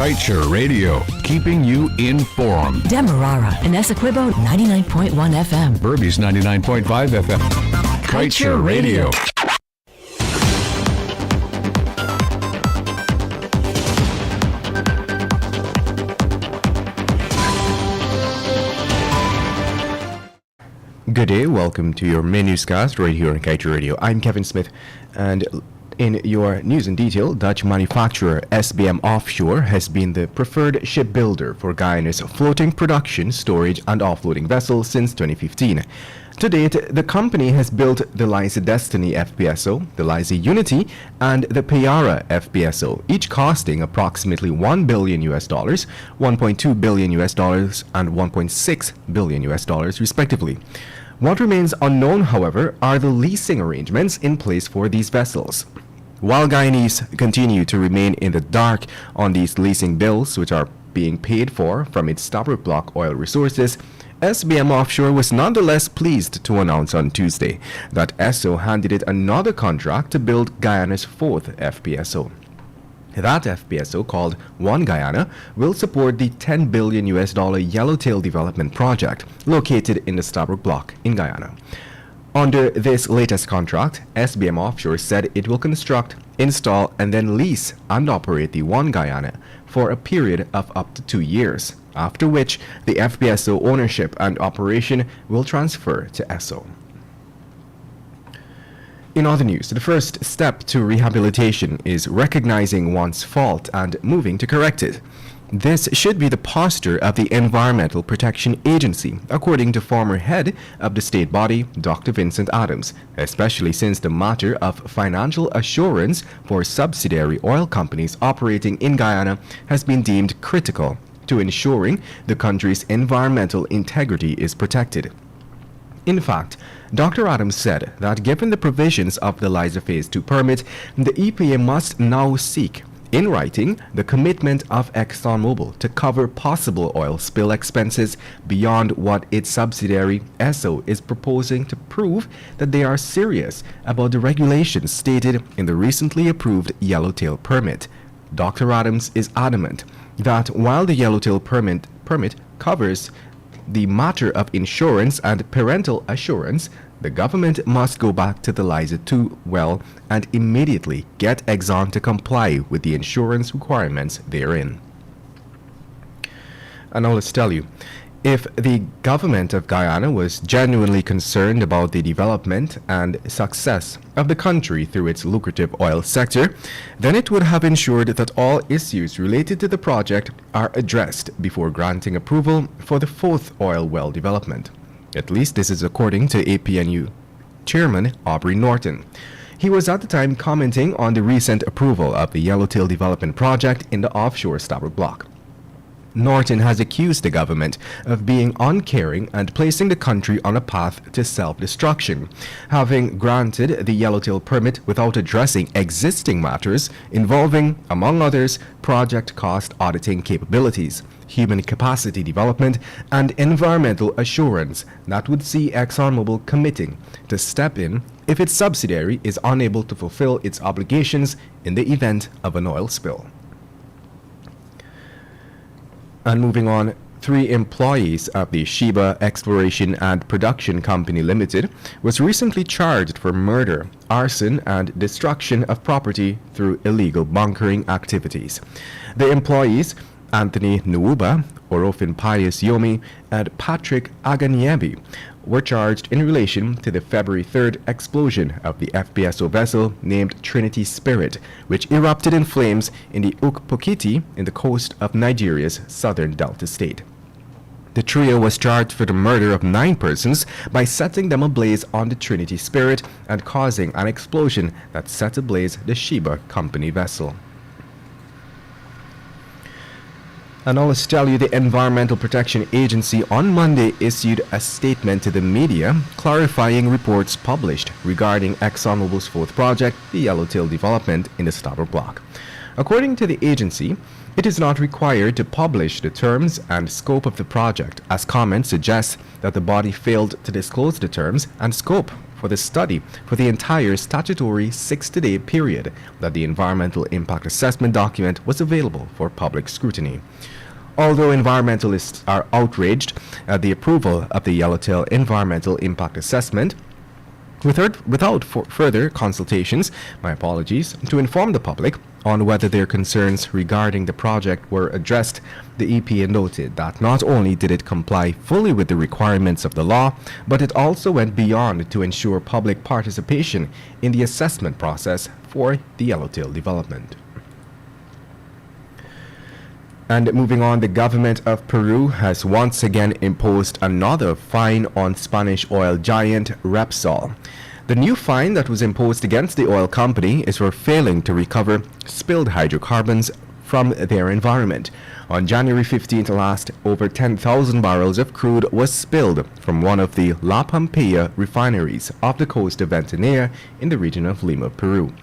Kaieteur Radio, keeping you informed. Demerara and Essequibo 99.1 FM. Burbies 99.5 FM. Kaieteur Radio. Good day, welcome to your main newscast right here on Kaieteur Radio. I'm Kevin Smith, and in your news in detail, Dutch manufacturer SBM Offshore has been the preferred shipbuilder for Guyana's floating production, storage and offloading vessels since 2015. To date, the company has built the Liza Destiny FPSO, the Liza Unity, and the Payara FPSO, each costing approximately $1 billion, $1.2 billion, and $1.6 billion, respectively. What remains unknown, however, are the leasing arrangements in place for these vessels. While Guyanese continue to remain in the dark on these leasing bills, which are being paid for from its Stabroek Block oil resources, SBM Offshore was nonetheless pleased to announce on Tuesday that Esso handed it another contract to build Guyana's fourth FPSO. That FPSO, called One Guyana, will support the $10 billion Yellowtail development project located in the Stabroek Block in Guyana. Under this latest contract, SBM Offshore said it will construct, install, and then lease and operate the One Guyana for a period of up to 2 years, after which the FPSO ownership and operation will transfer to Esso. In other news, the first step to rehabilitation is recognizing one's fault and moving to correct it. This should be the posture of the Environmental Protection Agency, according to former head of the state body, Dr. Vincent Adams, especially since the matter of financial assurance for subsidiary oil companies operating in Guyana has been deemed critical to ensuring the country's environmental integrity is protected. In fact, Dr. Adams said that given the provisions of the Liza Phase 2 permit, the EPA must now seek, in writing, the commitment of ExxonMobil to cover possible oil spill expenses beyond what its subsidiary Esso is proposing to prove that they are serious about the regulations stated in the recently approved Yellowtail permit. Dr. Adams is adamant that while the Yellowtail permit covers the matter of insurance and parental assurance, the government must go back to the Liza 2 well and immediately get Exxon to comply with the insurance requirements therein. And now let's tell you, if the government of Guyana was genuinely concerned about the development and success of the country through its lucrative oil sector, then it would have ensured that all issues related to the project are addressed before granting approval for the fourth oil well development. At least this is according to APNU Chairman Aubrey Norton. He was at the time commenting on the recent approval of the Yellowtail development project in the offshore Stabroek Block. Norton has accused the government of being uncaring and placing the country on a path to self-destruction, having granted the Yellowtail permit without addressing existing matters involving, among others, project cost auditing capabilities, human capacity development, and environmental assurance that would see ExxonMobil committing to step in if its subsidiary is unable to fulfill its obligations in the event of an oil spill. And moving on, 3 employees of the Sheba Exploration and Production Company Limited was recently charged for murder, arson, and destruction of property through illegal bunkering activities. The employees, Anthony Nwuba, Orofin Pius Yomi, and Patrick Aganyebi, were charged in relation to the February 3rd explosion of the FPSO vessel named Trinity Spirit, which erupted in flames in the Ukpokiti in the coast of Nigeria's southern Delta state. The trio was charged for the murder of 9 persons by setting them ablaze on the Trinity Spirit and causing an explosion that set ablaze the Sheba Company vessel. And now let's tell you, the Environmental Protection Agency on Monday issued a statement to the media clarifying reports published regarding ExxonMobil's fourth project, the Yellowtail development in the Stabroek Block. According to the agency, it is not required to publish the terms and scope of the project, as comments suggest that the body failed to disclose the terms and scope for the study for the entire statutory 60-day period that the environmental impact assessment document was available for public scrutiny. Although environmentalists are outraged at the approval of the Yellowtail Environmental Impact Assessment, without further consultations, to inform the public on whether their concerns regarding the project were addressed, the EPA noted that not only did it comply fully with the requirements of the law, but it also went beyond to ensure public participation in the assessment process for the Yellowtail development. And moving on, the government of Peru has once again imposed another fine on Spanish oil giant Repsol. The new fine that was imposed against the oil company is for failing to recover spilled hydrocarbons from their environment. On January 15th last, over 10,000 barrels of crude was spilled from one of the La Pampa refineries off the coast of Ventanilla in the region of Lima, Peru.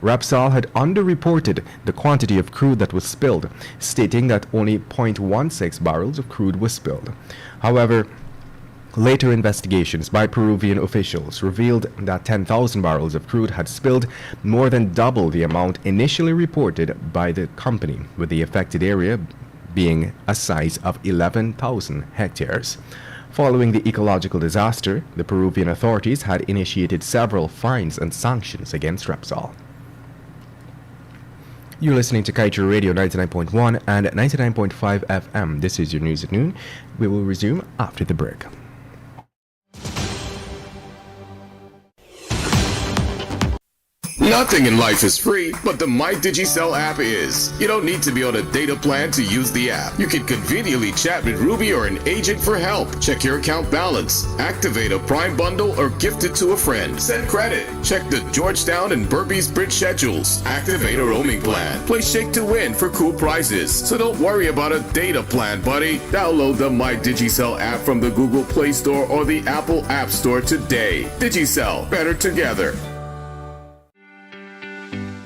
Repsol had underreported the quantity of crude that was spilled, stating that only 0.16 barrels of crude was spilled. However, later investigations by Peruvian officials revealed that 10,000 barrels of crude had spilled, more than double the amount initially reported by the company, with the affected area being a size of 11,000 hectares. Following the ecological disaster, the Peruvian authorities had initiated several fines and sanctions against Repsol. You're listening to Kaieteur Radio 99.1 and 99.5 FM. This is your news at noon. We will resume after the break. Nothing in life is free, but the MyDigiCell app is. You don't need to be on a data plan to use the app. You can conveniently chat with Ruby or an agent for help. Check your account balance, activate a Prime bundle, or gift it to a friend. Send credit. Check the Georgetown and Burpees Bridge schedules. Activate a roaming plan. Play Shake to Win for cool prizes. So don't worry about a data plan, buddy. Download the MyDigiCell app from the Google Play Store or the Apple App Store today. Digicel, better together.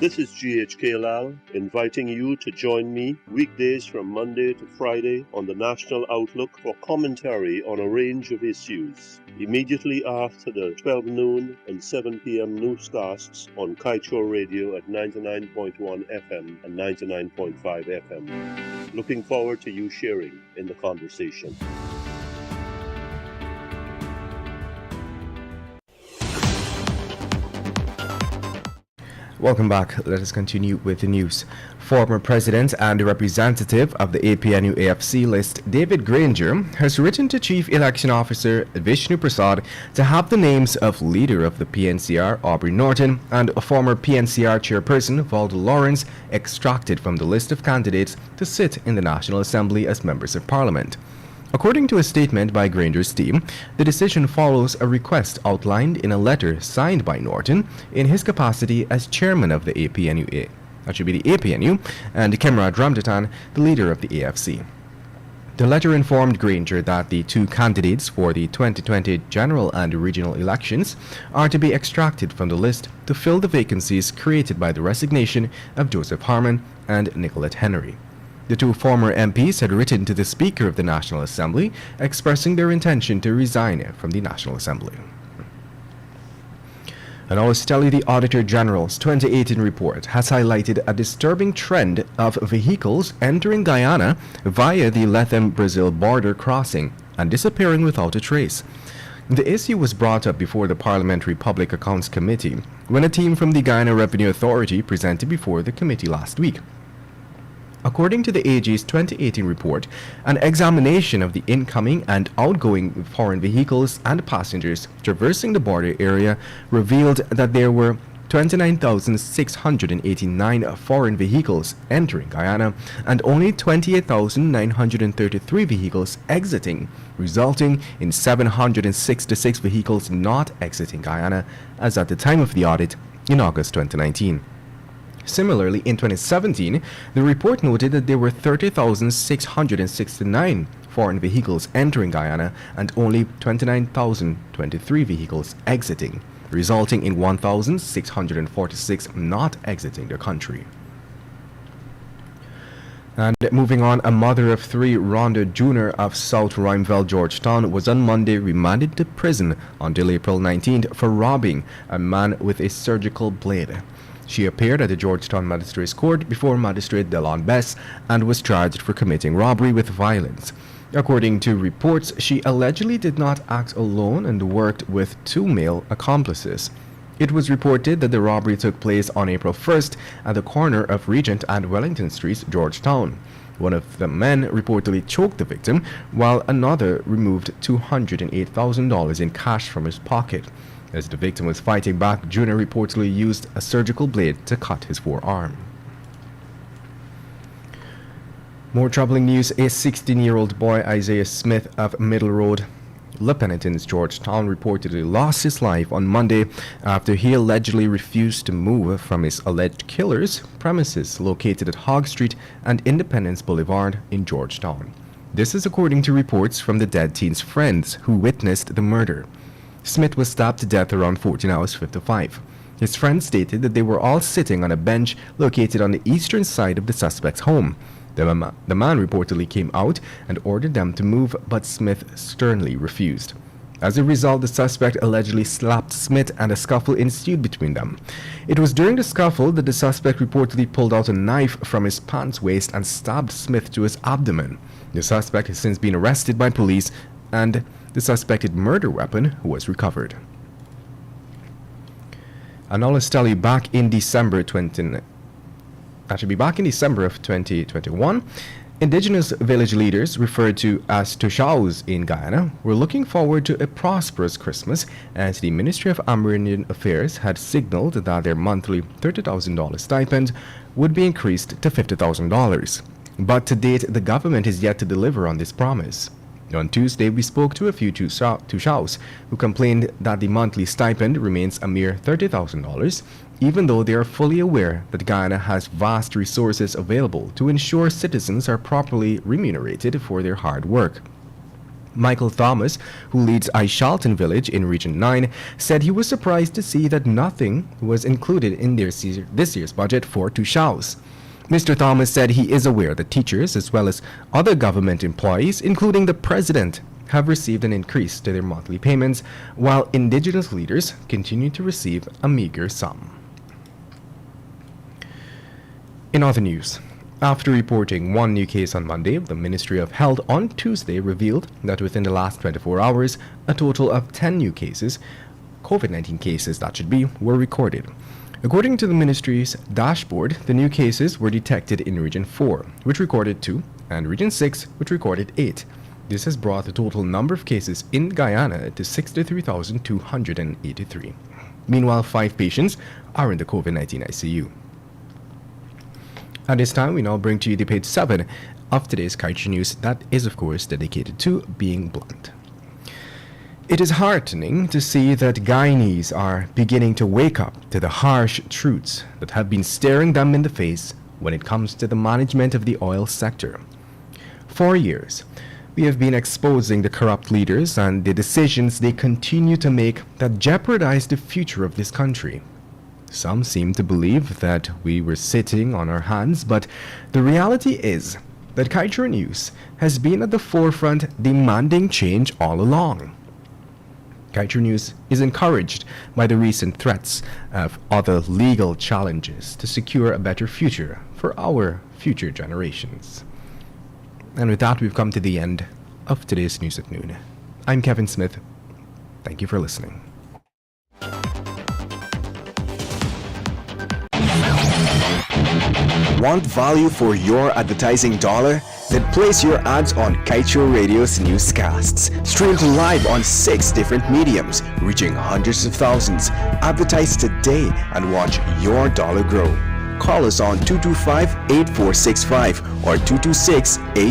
This is GHK Lal inviting you to join me weekdays from Monday to Friday on the National Outlook for commentary on a range of issues. Immediately after the 12 noon and 7 p.m. newscasts on Kaieteur Radio at 99.1 FM and 99.5 FM. Looking forward to you sharing in the conversation. Welcome back. Let us continue with the news. Former president and representative of the APNU-AFC list, David Granger, has written to Chief Election Officer Vishnu Prasad to have the names of leader of the PNCR, Aubrey Norton, and a former PNCR chairperson, Valdo Lawrence, extracted from the list of candidates to sit in the National Assembly as members of Parliament. According to a statement by Granger's team, the decision follows a request outlined in a letter signed by Norton in his capacity as chairman of the APNU. That should be the APNU, and Kemrad Ramdatan, the leader of the AFC. The letter informed Granger that the two candidates for the 2020 general and regional elections are to be extracted from the list to fill the vacancies created by the resignation of Joseph Harman and Nicolette Henry. The two former MPs had written to the Speaker of the National Assembly expressing their intention to resign from the National Assembly. And I was telling the Auditor General's 2018 report has highlighted a disturbing trend of vehicles entering Guyana via the Lethem-Brazil border crossing and disappearing without a trace. The issue was brought up before the Parliamentary Public Accounts Committee when a team from the Guyana Revenue Authority presented before the committee last week. According to the AG's 2018 report, an examination of the incoming and outgoing foreign vehicles and passengers traversing the border area revealed that there were 29,689 foreign vehicles entering Guyana and only 28,933 vehicles exiting, resulting in 766 vehicles not exiting Guyana as at the time of the audit in August 2019. Similarly, in 2017, the report noted that there were 30,669 foreign vehicles entering Guyana and only 29,023 vehicles exiting, resulting in 1,646 not exiting the country. And moving on, a mother of three, Rhonda Jr. of South Rhymeville, Georgetown, was on Monday remanded to prison until April 19th for robbing a man with a surgical blade. She appeared at the Georgetown Magistrates Court before Magistrate Delon Bess and was charged for committing robbery with violence. According to reports, she allegedly did not act alone and worked with two male accomplices. It was reported that the robbery took place on April 1st at the corner of Regent and Wellington Streets, Georgetown. One of the men reportedly choked the victim, while another removed $208,000 in cash from his pocket. As the victim was fighting back, Jr. reportedly used a surgical blade to cut his forearm. More troubling news, a 16-year-old boy, Isaiah Smith of Middle Road, La Penitence, Georgetown, reportedly lost his life on Monday after he allegedly refused to move from his alleged killer's premises located at Hogg Street and Independence Boulevard in Georgetown. This is according to reports from the dead teen's friends who witnessed the murder. Smith was stabbed to death around 14:55. His friends stated that they were all sitting on a bench located on the eastern side of the suspect's home. The man reportedly came out and ordered them to move, but Smith sternly refused. As a result, the suspect allegedly slapped Smith and a scuffle ensued between them. It was during the scuffle that the suspect reportedly pulled out a knife from his pants waist and stabbed Smith to his abdomen. The suspect has since been arrested by police and the suspected murder weapon was recovered. And now let's tell you, back in December of 2021, indigenous village leaders, referred to as Tushaus in Guyana, were looking forward to a prosperous Christmas, as the Ministry of Amerindian Affairs had signaled that their monthly $30,000 stipend would be increased to $50,000. But to date, the government is yet to deliver on this promise. On Tuesday, we spoke to a few Tushaus who complained that the monthly stipend remains a mere $30,000, even though they are fully aware that Guyana has vast resources available to ensure citizens are properly remunerated for their hard work. Michael Thomas, who leads Aishalton Village in Region 9, said he was surprised to see that nothing was included in this year's budget for Tushaus. Mr. Thomas said he is aware that teachers, as well as other government employees, including the president, have received an increase to their monthly payments, while indigenous leaders continue to receive a meager sum. In other news, after reporting one new case on Monday, the Ministry of Health on Tuesday revealed that within the last 24 hours, a total of 10 new cases, COVID-19 cases that should be, were recorded. According to the ministry's dashboard, the new cases were detected in Region 4, which recorded 2, and Region 6, which recorded 8. This has brought the total number of cases in Guyana to 63,283. Meanwhile, 5 patients are in the COVID-19 ICU. At this time, we now bring to you the page 7 of today's Kaieteur News that is, of course, dedicated to being blunt. It is heartening to see that Guyanese are beginning to wake up to the harsh truths that have been staring them in the face when it comes to the management of the oil sector. For years, we have been exposing the corrupt leaders and the decisions they continue to make that jeopardize the future of this country. Some seem to believe that we were sitting on our hands, but the reality is that Kaieteur News has been at the forefront demanding change all along. Kaieteur News is encouraged by the recent threats of other legal challenges to secure a better future for our future generations. And with that, we've come to the end of today's News at Noon. I'm Kevin Smith. Thank you for listening. Want value for your advertising dollar? Then place your ads on Kaieteur Radio's Newscasts. Streamed live on 6 different mediums, reaching hundreds of thousands. Advertise today and watch your dollar grow. Call us on 225-8465 or 226-8